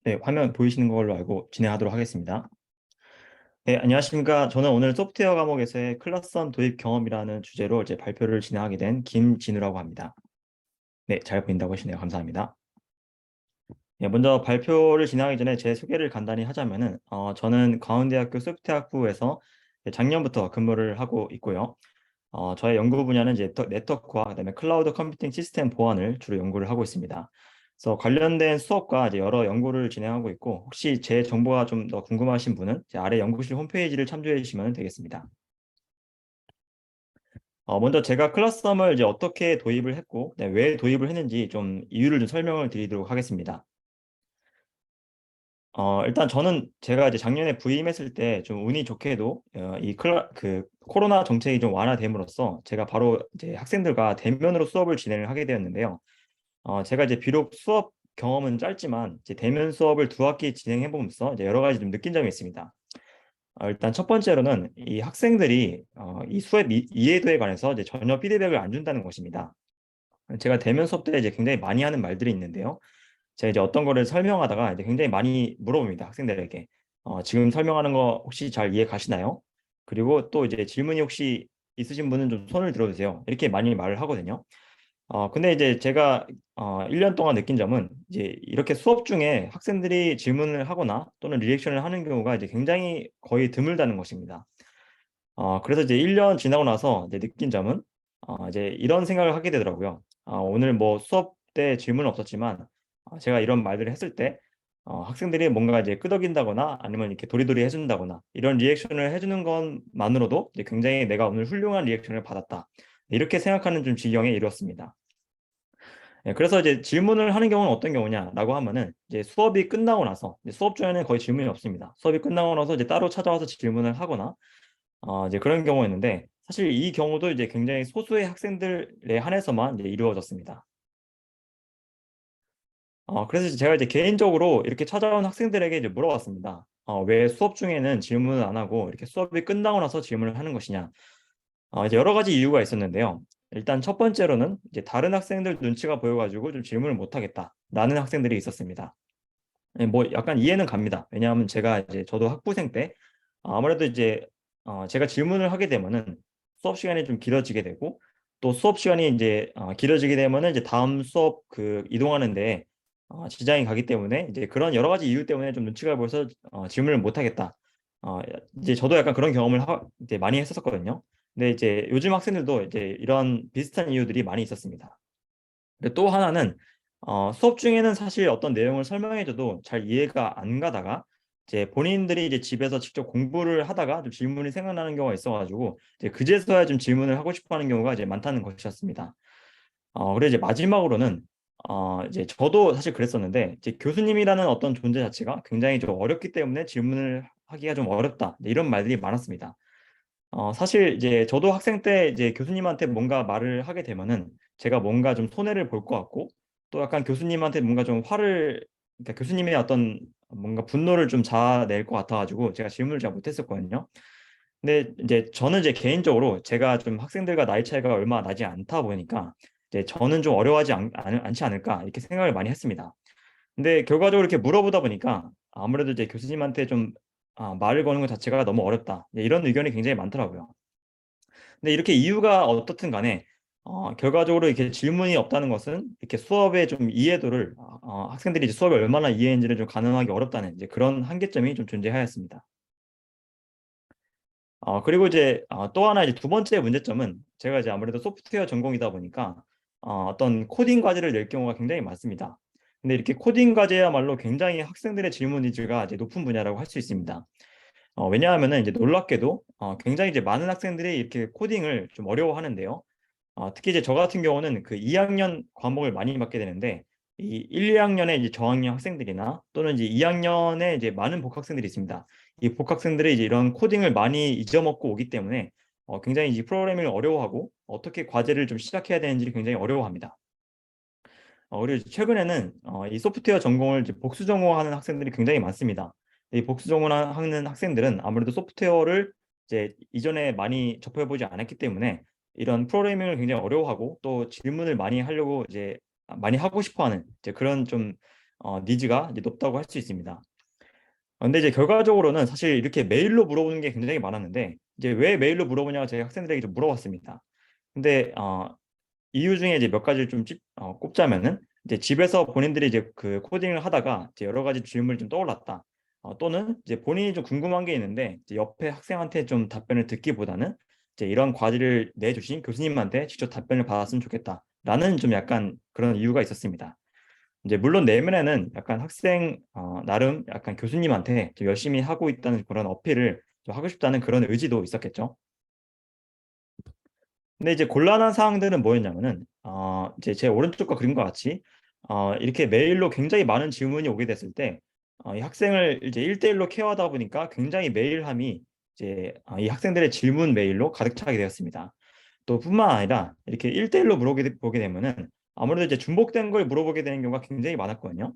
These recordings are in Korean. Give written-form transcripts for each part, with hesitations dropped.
네, 화면 보이시는 걸로 알고 진행하도록 하겠습니다. 네, 안녕하십니까. 저는 오늘 소프트웨어 과목에서의 클래스원 도입 경험이라는 주제로 이제 발표를 진행하게 된 김진우라고 합니다. 네, 잘 보인다고 하시네요. 감사합니다. 네, 먼저 발표를 진행하기 전에 제 소개를 간단히 하자면은, 저는 강원대학교 소프트웨어학부에서 작년부터 근무를 하고 있고요. 저의 연구 분야는 이제 네트워크와 그다음에 클라우드 컴퓨팅 시스템 보안을 주로 연구를 하고 있습니다. 그래서 관련된 수업과 이제 여러 연구를 진행하고 있고, 혹시 제 정보가 좀 더 궁금하신 분은 제 아래 연구실 홈페이지를 참조해 주시면 되겠습니다. 먼저 제가 클러스텀을 이제 어떻게 도입을 했고, 네, 왜 도입을 했는지 좀 이유를 좀 설명을 드리도록 하겠습니다. 일단 저는 제가 이제 작년에 부임했을 때 좀 운이 좋게도 그 코로나 정책이 좀 완화됨으로써 제가 바로 이제 학생들과 대면으로 수업을 진행을 하게 되었는데요. 제가 이제 비록 수업 경험은 짧지만 이제 대면 수업을 두 학기 진행해 보면서 이제 여러 가지 좀 느낀 점이 있습니다. 일단 첫 번째로는 이 학생들이 이 수업 이해도에 관해서 이제 전혀 피드백을 안 준다는 것입니다. 제가 대면 수업 때 이제 굉장히 많이 하는 말들이 있는데요. 제가 이제 어떤 거를 설명하다가 이제 굉장히 많이 물어봅니다. 학생들에게. 지금 설명하는 거 혹시 잘 이해 가시나요? 그리고 또 이제 질문이 혹시 있으신 분은 좀 손을 들어주세요. 이렇게 많이 말을 하거든요. 근데 이제 제가 1년 동안 느낀 점은 이제 이렇게 수업 중에 학생들이 질문을 하거나 또는 리액션을 하는 경우가 이제 굉장히 거의 드물다는 것입니다. 그래서 이제 1년 지나고 나서 이제 느낀 점은 이제 이런 생각을 하게 되더라고요. 오늘 뭐 수업 때 질문은 없었지만 제가 이런 말들을 했을 때 학생들이 뭔가 이제 끄덕인다거나 아니면 이렇게 도리도리 해준다거나 이런 리액션을 해주는 것만으로도 이제 굉장히 내가 오늘 훌륭한 리액션을 받았다. 이렇게 생각하는 좀 지경에 이르렀습니다. 네, 그래서 이제 질문을 하는 경우는 어떤 경우냐라고 하면은 이제 수업이 끝나고 나서 이제 수업 중에는 거의 질문이 없습니다. 수업이 끝나고 나서 이제 따로 찾아와서 질문을 하거나 이제 그런 경우였는데 사실 이 경우도 이제 굉장히 소수의 학생들에 한해서만 이제 이루어졌습니다. 그래서 제가 이제 개인적으로 이렇게 찾아온 학생들에게 이제 물어봤습니다. 왜 수업 중에는 질문을 안 하고 이렇게 수업이 끝나고 나서 질문을 하는 것이냐? 이제 여러 가지 이유가 있었는데요. 일단 첫 번째로는 이제 다른 학생들 눈치가 보여가지고 좀 질문을 못 하겠다라는 학생들이 있었습니다. 네, 뭐 약간 이해는 갑니다. 왜냐하면 제가 이제 저도 학부생 때 아무래도 이제 제가 질문을 하게 되면은 수업 시간이 좀 길어지게 되고 또 수업 시간이 이제 길어지게 되면은 이제 다음 수업 그 이동하는데 지장이 가기 때문에 이제 그런 여러 가지 이유 때문에 좀 눈치가 보여서 질문을 못 하겠다. 이제 저도 약간 그런 경험을 이제 많이 했었거든요. 근데 이제 요즘 학생들도 이제 이런 비슷한 이유들이 많이 있었습니다. 근데 또 하나는 수업 중에는 사실 어떤 내용을 설명해줘도 잘 이해가 안 가다가 이제 본인들이 이제 집에서 직접 공부를 하다가 좀 질문이 생각나는 경우가 있어가지고 이제 그제서야 좀 질문을 하고 싶어하는 경우가 이제 많다는 것이었습니다. 그리고 이제 마지막으로는 이제 저도 사실 그랬었는데 이제 교수님이라는 어떤 존재 자체가 굉장히 좀 어렵기 때문에 질문을 하기가 좀 어렵다 이런 말들이 많았습니다. 사실 이제 저도 학생 때 이제 교수님한테 뭔가 말을 하게 되면은 제가 뭔가 좀 손해를 볼 것 같고 또 약간 교수님한테 뭔가 좀 그러니까 교수님의 어떤 뭔가 분노를 좀 자아낼 것 같아가지고 제가 질문을 잘 못했었거든요. 근데 이제 저는 이제 개인적으로 제가 좀 학생들과 나이 차이가 얼마 나지 않다 보니까 이제 저는 좀 어려워하지 않지 않을까 이렇게 생각을 많이 했습니다. 근데 결과적으로 이렇게 물어보다 보니까 아무래도 이제 교수님한테 좀 말을 거는 것 자체가 너무 어렵다. 이런 의견이 굉장히 많더라고요. 근데 이렇게 이유가 어떻든 간에 결과적으로 이렇게 질문이 없다는 것은 이렇게 수업의 좀 이해도를 학생들이 이제 수업을 얼마나 이해했는지를 좀 가늠하기 어렵다는 이제 그런 한계점이 좀 존재하였습니다. 그리고 이제 또 하나 이제 두 번째 문제점은 제가 이제 아무래도 소프트웨어 전공이다 보니까 어떤 코딩 과제를 낼 경우가 굉장히 많습니다. 근데 이렇게 코딩 과제야말로 굉장히 학생들의 질문 니즈가 이제 높은 분야라고 할 수 있습니다. 왜냐하면은 이제 놀랍게도 굉장히 이제 많은 학생들이 이렇게 코딩을 좀 어려워하는데요. 특히 이제 저 같은 경우는 그 2학년 과목을 많이 받게 되는데 이 1, 2학년에 이제 저학년 학생들이나 또는 이제 2학년에 이제 많은 복학생들이 있습니다. 이 복학생들이 이제 이런 코딩을 많이 잊어먹고 오기 때문에 굉장히 이 프로그래밍을 어려워하고 어떻게 과제를 좀 시작해야 되는지를 굉장히 어려워합니다. 그리고 최근에는 이 소프트웨어 전공을 이제 복수 전공하는 학생들이 굉장히 많습니다. 이 복수 전공하는 학생들은 아무래도 소프트웨어를 이제 이전에 많이 접해보지 않았기 때문에 이런 프로그래밍을 굉장히 어려워하고 또 질문을 많이 하려고 이제 많이 하고 싶어하는 이제 그런 좀 니즈가 이제 높다고 할 수 있습니다. 근데 이제 결과적으로는 사실 이렇게 메일로 물어보는 게 굉장히 많았는데 이제 왜 메일로 물어보냐고 제가 학생들에게 좀 물어봤습니다. 근데 이유 중에 이제 몇 가지를 좀 꼽자면은 이제 집에서 본인들이 이제 그 코딩을 하다가 이제 여러 가지 질문이 좀 떠올랐다. 또는 이제 본인이 좀 궁금한 게 있는데 이제 옆에 학생한테 좀 답변을 듣기보다는 이제 이런 과제를 내주신 교수님한테 직접 답변을 받았으면 좋겠다라는 좀 약간 그런 이유가 있었습니다. 이제 물론 내면에는 약간 학생 나름 약간 교수님한테 좀 열심히 하고 있다는 그런 어필을 좀 하고 싶다는 그런 의지도 있었겠죠. 근데 이제 곤란한 사항들은 뭐였냐면은 이제 제 오른쪽과 그림과 같이 이렇게 메일로 굉장히 많은 질문이 오게 됐을 때 이 학생을 이제 1대1로 케어하다 보니까 굉장히 메일함이 이제 이 학생들의 질문 메일로 가득 차게 되었습니다. 또 뿐만 아니라 이렇게 1대1로 물어보게 되면은 아무래도 이제 중복된 걸 물어보게 되는 경우가 굉장히 많았거든요.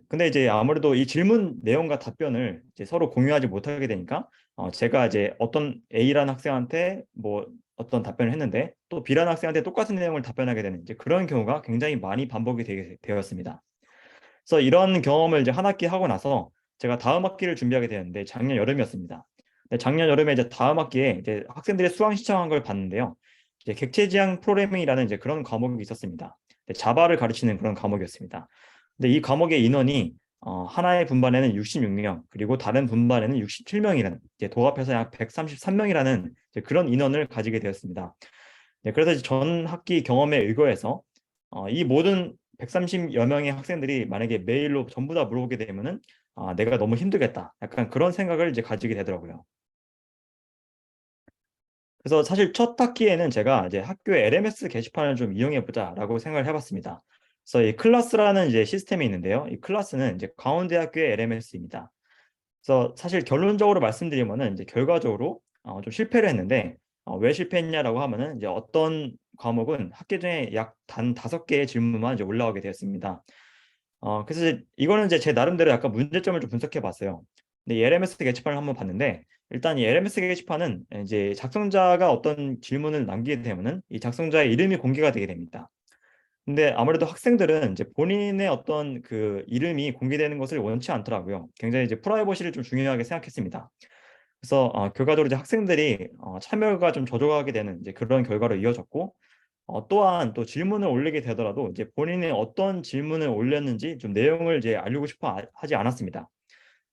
근데 이제 아무래도 이 질문 내용과 답변을 이제 서로 공유하지 못하게 되니까 제가 이제 어떤 A라는 학생한테 뭐 어떤 답변을 했는데 또 B라는 학생한테 똑같은 내용을 답변하게 되는 이제 그런 경우가 굉장히 많이 반복이 되었습니다. 그래서 이런 경험을 이제 한 학기 하고 나서 제가 다음 학기를 준비하게 되었는데 작년 여름이었습니다. 근데 작년 여름에 이제 다음 학기에 이제 학생들의 수강 신청한 걸 봤는데요. 이제 객체 지향 프로그래밍이라는 이제 그런 과목이 있었습니다. 자바를 가르치는 그런 과목이었습니다. 근데 이 과목의 인원이 하나의 분반에는 66명, 그리고 다른 분반에는 67명이라는 이제 도합해서 약 133명이라는 그런 인원을 가지게 되었습니다. 네, 그래서 이제 전 학기 경험에 의거해서 이 모든 130여 명의 학생들이 만약에 메일로 전부 다 물어보게 되면은 내가 너무 힘들겠다. 약간 그런 생각을 이제 가지게 되더라고요. 그래서 사실 첫 학기에는 제가 이제 학교의 LMS 게시판을 좀 이용해 보자라고 생각을 해봤습니다. 그래서 이 클라스라는 이제 시스템이 있는데요. 이 클라스는 이제 강원대학교의 LMS입니다. 그래서 사실 결론적으로 말씀드리면은 이제 결과적으로 좀 실패를 했는데 왜 실패했냐라고 하면은 이제 어떤 과목은 학기 중에 약 단 5개의 질문만 이제 올라오게 되었습니다. 그래서 이거는 이제 제 나름대로 약간 문제점을 좀 분석해 봤어요. 근데 이 LMS 게시판을 한번 봤는데 일단 이 LMS 게시판은 이제 작성자가 어떤 질문을 남기게 되면은 이 작성자의 이름이 공개가 되게 됩니다. 근데 아무래도 학생들은 이제 본인의 어떤 그 이름이 공개되는 것을 원치 않더라고요. 굉장히 이제 프라이버시를 좀 중요하게 생각했습니다. 그래서 결과적으로 이제 학생들이 참여가 좀 저조하게 되는 이제 그런 결과로 이어졌고 또한 또 질문을 올리게 되더라도 이제 본인이 어떤 질문을 올렸는지 좀 내용을 이제 알리고 싶어 하지 않았습니다.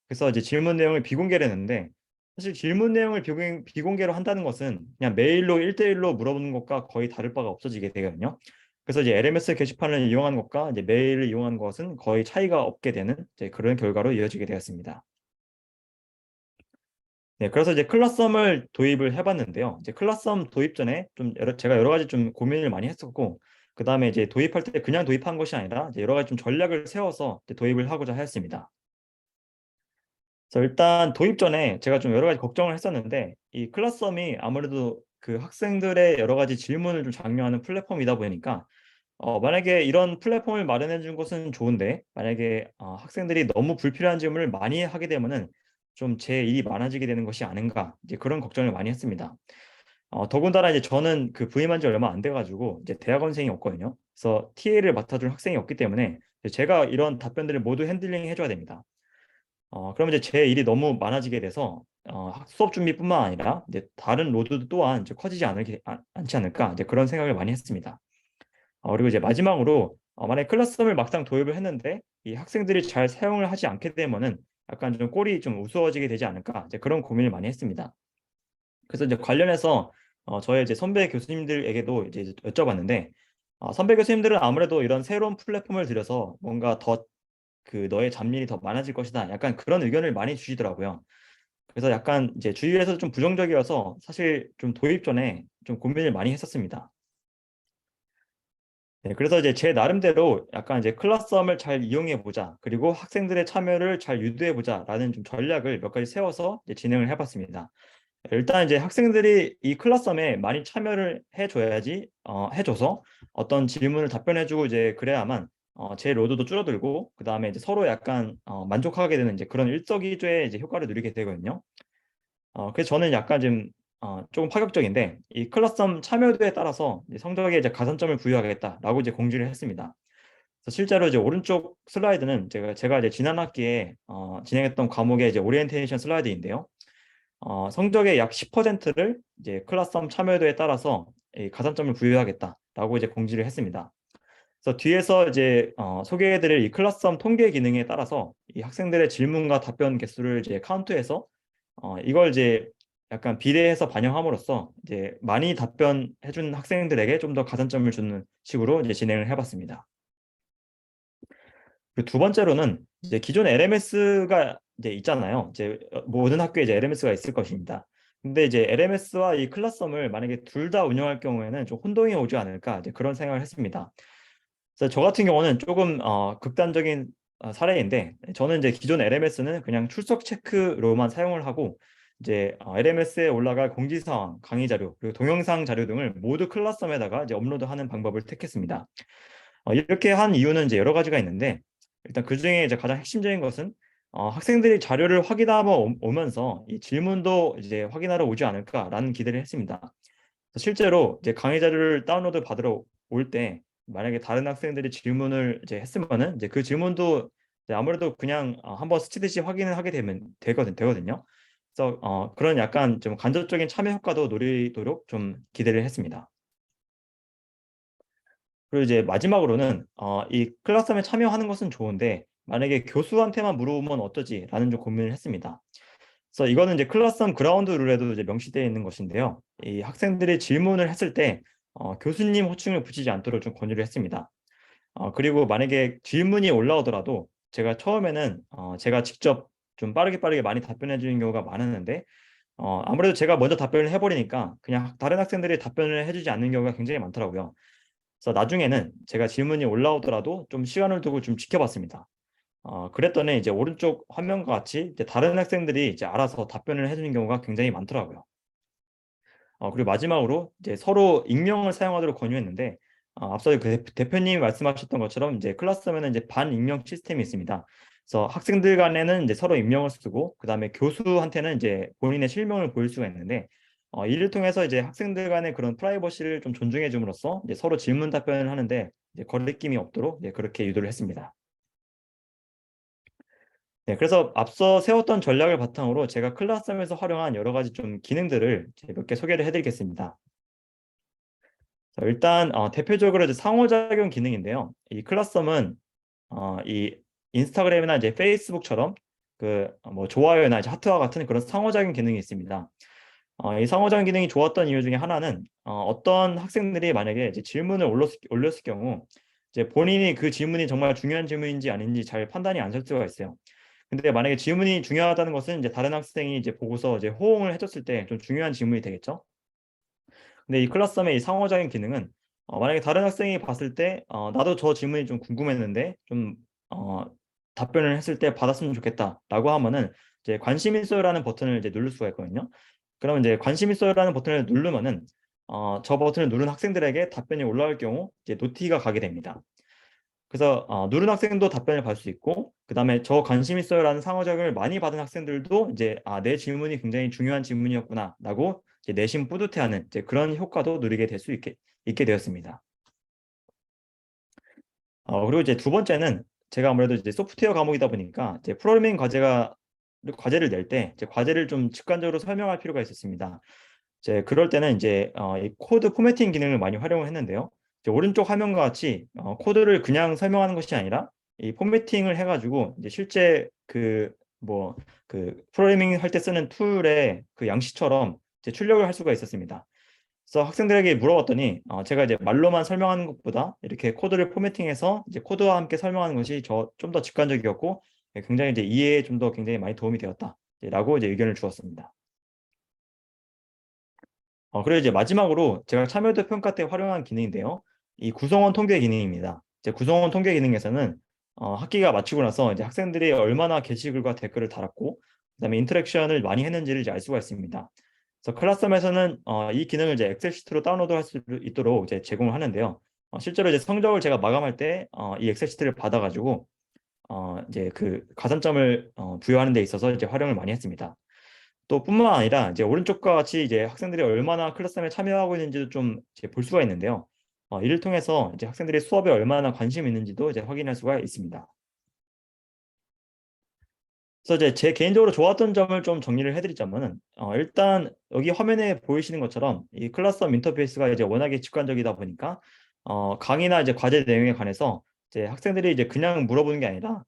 그래서 이제 질문 내용을 비공개를 했는데 사실 질문 내용을 비공개로 한다는 것은 그냥 메일로 1대1로 물어보는 것과 거의 다를 바가 없어지게 되거든요. 그래서 이제 LMS 게시판을 이용한 것과 이제 메일을 이용한 것은 거의 차이가 없게 되는 이제 그런 결과로 이어지게 되었습니다. 네, 그래서 이제 클라썸을 도입을 해봤는데요. 이제 클라썸 도입 전에 좀 제가 여러 가지 좀 고민을 많이 했었고, 그 다음에 이제 도입할 때 그냥 도입한 것이 아니라 이제 여러 가지 좀 전략을 세워서 이제 도입을 하고자 하였습니다. 그래서 일단 도입 전에 제가 좀 여러 가지 걱정을 했었는데, 이 클라썸이 아무래도 그 학생들의 여러 가지 질문을 좀 장려하는 플랫폼이다 보니까, 만약에 이런 플랫폼을 마련해 준 것은 좋은데, 만약에 학생들이 너무 불필요한 질문을 많이 하게 되면은 좀 제 일이 많아지게 되는 것이 아닌가, 이제 그런 걱정을 많이 했습니다. 더군다나 이제 저는 그 부임한 지 얼마 안 돼가지고 이제 대학원생이 없거든요. 그래서 TA를 맡아줄 학생이 없기 때문에 제가 이런 답변들을 모두 핸들링 해줘야 됩니다. 그럼 이제 제 일이 너무 많아지게 돼서 수업 준비뿐만 아니라 이제 다른 로드도 또한 이제 커지지 않지 않을까 이제 그런 생각을 많이 했습니다. 그리고 이제 마지막으로 만약에 클래스룸을 막상 도입을 했는데 이 학생들이 잘 사용을 하지 않게 되면은 약간 좀 꼴이 좀 우스워지게 되지 않을까 이제 그런 고민을 많이 했습니다. 그래서 이제 관련해서 저의 이제 선배 교수님들에게도 이제 여쭤봤는데 선배 교수님들은 아무래도 이런 새로운 플랫폼을 들여서 뭔가 더 그 너의 잡일이 더 많아질 것이다. 약간 그런 의견을 많이 주시더라고요. 그래서 약간 이제 주위에서 좀 부정적이어서 사실 좀 도입 전에 좀 고민을 많이 했었습니다. 네, 그래서 이제 제 나름대로 약간 이제 클라썸을 잘 이용해 보자, 그리고 학생들의 참여를 잘 유도해 보자라는 좀 전략을 몇 가지 세워서 이제 진행을 해봤습니다. 일단 이제 학생들이 이 클라썸에 많이 참여를 해줘야지, 해줘서 어떤 질문을 답변해주고 이제 그래야만 제 로드도 줄어들고 그 다음에 이제 서로 약간 만족하게 되는 이제 그런 일석이조의 이제 효과를 누리게 되거든요. 그래서 저는 약간 좀 조금 파격적인데 이 클라썸 참여도에 따라서 이제 성적에 이제 가산점을 부여하겠다라고 이제 공지를 했습니다. 그래서 실제로 이제 오른쪽 슬라이드는 제가 이제 지난 학기에 진행했던 과목의 이제 오리엔테이션 슬라이드인데요. 성적의 약 10%를 이제 클라스홈 참여도에 따라서 이 가산점을 부여하겠다라고 이제 공지를 했습니다. 그래서 뒤에서 이제 소개해드릴 이 클라스홈 통계 기능에 따라서 이 학생들의 질문과 답변 개수를 이제 카운트해서 이걸 이제 약간 비례해서 반영함으로써 이제 많이 답변해준 학생들에게 좀 더 가산점을 주는 식으로 이제 진행을 해봤습니다. 그리고 두 번째로는 이제 기존 LMS가 이제 있잖아요. 이제 모든 학교에 이제 LMS가 있을 것입니다. 근데 이제 LMS와 이 클라썸을 만약에 둘 다 운영할 경우에는 좀 혼동이 오지 않을까 이제 그런 생각을 했습니다. 그래서 저 같은 경우는 조금 극단적인 사례인데 저는 이제 기존 LMS는 그냥 출석 체크로만 사용을 하고 이제 LMS에 올라갈 공지사항, 강의 자료, 그리고 동영상 자료 등을 모두 클라썸에다가 이제 업로드하는 방법을 택했습니다. 이렇게 한 이유는 이제 여러 가지가 있는데 일단 그 중에 이제 가장 핵심적인 것은 학생들이 자료를 확인하며 오면서 이 질문도 이제 확인하러 오지 않을까라는 기대를 했습니다. 실제로 이제 강의 자료를 다운로드 받으러 올 때 만약에 다른 학생들이 질문을 이제 했으면은 이제 그 질문도 이제 아무래도 그냥 한번 스치듯이 확인을 하게 되거든요. 그래서 그런 약간 좀 간접적인 참여 효과도 노리도록 좀 기대를 했습니다. 그리고 이제 마지막으로는 이 클래스홈에 참여하는 것은 좋은데 만약에 교수한테만 물어보면 어떠지라는 좀 고민을 했습니다. 그래서 이거는 이제 클래스홈 그라운드 룰에도 이제 명시되어 있는 것인데요. 이 학생들이 질문을 했을 때 교수님 호칭을 붙이지 않도록 좀 권유를 했습니다. 그리고 만약에 질문이 올라오더라도 제가 처음에는 제가 직접 좀 빠르게 많이 답변해 주는 경우가 많았는데 아무래도 제가 먼저 답변을 해버리니까 그냥 다른 학생들이 답변을 해주지 않는 경우가 굉장히 많더라고요. 그래서 나중에는 제가 질문이 올라오더라도 좀 시간을 두고 좀 지켜봤습니다. 그랬더니 이제 오른쪽 화면과 같이 이제 다른 학생들이 이제 알아서 답변을 해주는 경우가 굉장히 많더라고요. 그리고 마지막으로 이제 서로 익명을 사용하도록 권유했는데 앞서 그 대표님이 말씀하셨던 것처럼 이제 클래스면은 이제 반익명 시스템이 있습니다. 그래서 학생들 간에는 이제 서로 익명을 쓰고 그다음에 교수한테는 이제 본인의 실명을 보일 수가 있는데 이를 통해서 이제 학생들 간의 그런 프라이버시를 좀 존중해 줌으로써 이제 서로 질문 답변을 하는데 이제 거리낌이 없도록 이제 그렇게 유도를 했습니다. 네, 그래서 앞서 세웠던 전략을 바탕으로 제가 클래스홈에서 활용한 여러 가지 좀 기능들을 몇 개 소개를 해드리겠습니다. 자, 일단 대표적으로 이제 상호작용 기능인데요. 이 클러썸은 이 인스타그램이나 이제 페이스북처럼 그 뭐 좋아요나 이제 하트와 같은 그런 상호작용 기능이 있습니다. 이 상호작용 기능이 좋았던 이유 중에 하나는 어떤 학생들이 만약에 이제 질문을 올렸을 경우 이제 본인이 그 질문이 정말 중요한 질문인지 아닌지 잘 판단이 안 설 수가 있어요. 근데 만약에 질문이 중요하다는 것은 이제 다른 학생이 이제 보고서 이제 호응을 해줬을 때 좀 중요한 질문이 되겠죠. 근데 이 클라썸의 이 상호작용 기능은 만약에 다른 학생이 봤을 때 나도 저 질문이 좀 궁금했는데 좀 어, 답변을 했을 때 받았으면 좋겠다라고 하면은 이제 관심 있어요라는 버튼을 이제 누를 수가 있거든요. 그러면 이제 관심 있어요라는 버튼을 누르면은 저 버튼을 누른 학생들에게 답변이 올라올 경우 이제 노티가 가게 됩니다. 그래서 누른 학생도 답변을 받을 수 있고 그다음에 저 관심 있어요라는 상호작용을 많이 받은 학생들도 이제 내 질문이 굉장히 중요한 질문이었구나라고 이제 내심 뿌듯해하는 이제 그런 효과도 누리게 될 수 있게 되었습니다. 그리고 이제 두 번째는 제가 아무래도 이제 소프트웨어 과목이다 보니까 이제 프로그래밍 과제를 낼 때 이제 과제를 좀 직관적으로 설명할 필요가 있었습니다. 이제 그럴 때는 이제 이 코드 포매팅 기능을 많이 활용을 했는데요. 이제 오른쪽 화면과 같이 코드를 그냥 설명하는 것이 아니라 이 포매팅을 해가지고 이제 실제 그 프로그래밍 할 때 쓰는 툴의 그 양식처럼 이제 출력을 할 수가 있었습니다. 그래서 학생들에게 물어봤더니 제가 이제 말로만 설명하는 것보다 이렇게 코드를 포매팅해서 이제 코드와 함께 설명하는 것이 좀 더 직관적이었고 굉장히 이제 이해에 좀 더 굉장히 많이 도움이 되었다라고 이제 의견을 주었습니다. 그리고 이제 마지막으로 제가 참여도 평가 때 활용한 기능인데요. 이 구성원 통계 기능입니다. 이제 구성원 통계 기능에서는 학기가 마치고 나서 이제 학생들이 얼마나 게시글과 댓글을 달았고 그다음에 인터랙션을 많이 했는지를 이제 알 수가 있습니다. 그래서 클래스홈에서는 이 기능을 이제 엑셀 시트로 다운로드할 수 있도록 이제 제공을 하는데요. 실제로 이제 성적을 제가 마감할 때 이 엑셀 시트를 받아가지고 이제 그 가산점을 부여하는 데 있어서 이제 활용을 많이 했습니다. 또 뿐만 아니라 이제 오른쪽과 같이 이제 학생들이 얼마나 클래스홈에 참여하고 있는지도 좀 볼 수가 있는데요. 이를 통해서 이제 학생들이 수업에 얼마나 관심이 있는지도 이제 확인할 수가 있습니다. 그래서 이제 제 개인적으로 좋았던 점을 좀 정리를 해드리자면은 일단 여기 화면에 보이시는 것처럼 이 클래스룸 인터페이스가 이제 워낙에 직관적이다 보니까 강의나 이제 과제 내용에 관해서 이제 학생들이 이제 그냥 물어보는 게 아니라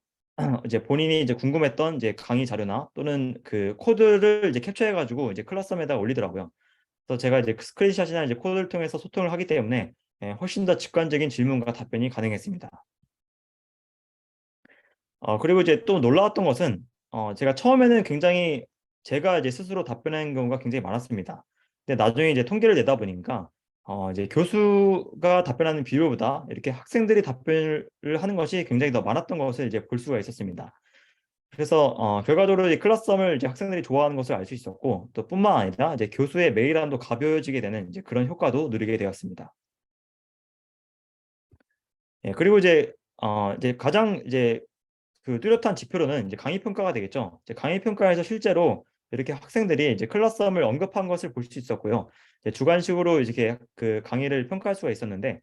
이제 본인이 이제 궁금했던 이제 강의 자료나 또는 그 코드를 이제 캡처해가지고 이제 클래스룸에다 올리더라고요. 그래서 제가 이제 그 스크린샷이나 이제 코드를 통해서 소통을 하기 때문에 훨씬 더 직관적인 질문과 답변이 가능했습니다. 그리고 이제 또 놀라웠던 것은 제가 처음에는 굉장히 제가 이제 스스로 답변하는 경우가 굉장히 많았습니다. 근데 나중에 이제 통계를 내다 보니까 이제 교수가 답변하는 비율보다 이렇게 학생들이 답변을 하는 것이 굉장히 더 많았던 것을 이제 볼 수가 있었습니다. 그래서 결과적으로 이 클래스썸을 이제 학생들이 좋아하는 것을 알 수 있었고 또 뿐만 아니라 이제 교수의 메일함도 가벼워지게 되는 이제 그런 효과도 누리게 되었습니다. 예, 그리고 이제 가장 이제 그 뚜렷한 지표로는 이제 강의 평가가 되겠죠. 이제 강의 평가에서 실제로 이렇게 학생들이 이제 클래스썸을 언급한 것을 볼 수 있었고요. 이제 주관식으로 이렇게 그 강의를 평가할 수가 있었는데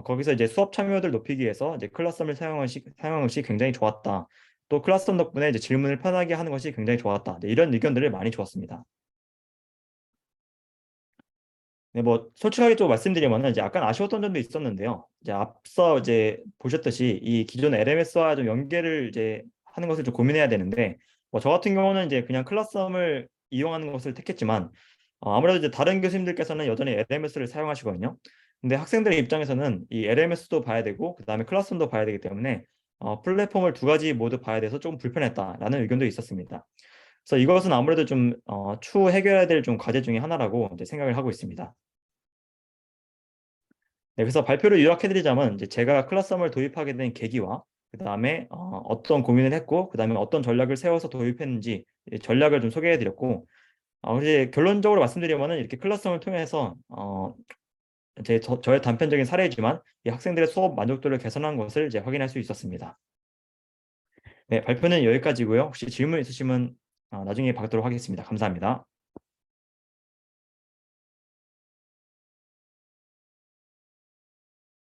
거기서 이제 수업 참여도를 높이기 위해서 이제 클래스썸을 사용한 것이 굉장히 좋았다. 또 클래스썸 덕분에 이제 질문을 편하게 하는 것이 굉장히 좋았다. 네, 이런 의견들을 많이 주었습니다. 네, 뭐 솔직하게 좀 말씀드리면은 이제 약간 아쉬웠던 점도 있었는데요. 이제 앞서 이제 보셨듯이 이 기존 LMS와 좀 연계를 이제 하는 것을 좀 고민해야 되는데 뭐 저 같은 경우는 이제 그냥 클래스썸을 이용하는 것을 택했지만 아무래도 이제 다른 교수님들께서는 여전히 LMS를 사용하시거든요. 근데 학생들의 입장에서는 이 LMS도 봐야 되고 그다음에 클래스썸도 봐야 되기 때문에 플랫폼을 두 가지 모두 봐야 돼서 좀 불편했다라는 의견도 있었습니다. 그래서 이것은 아무래도 좀 추후 해결해야 될 좀 과제 중에 하나라고 이제 생각을 하고 있습니다. 네, 그래서 발표를 요약해드리자면 이제 제가 클래스썸을 도입하게 된 계기와 그 다음에 어떤 고민을 했고 그 다음에 어떤 전략을 세워서 도입했는지 전략을 좀 소개해드렸고 이제 결론적으로 말씀드리면은 이렇게 클래스썸을 통해서 저의 단편적인 사례지만 이 학생들의 수업 만족도를 개선한 것을 이제 확인할 수 있었습니다. 네, 발표는 여기까지고요. 혹시 질문 있으시면 나중에 받도록 하겠습니다. 감사합니다.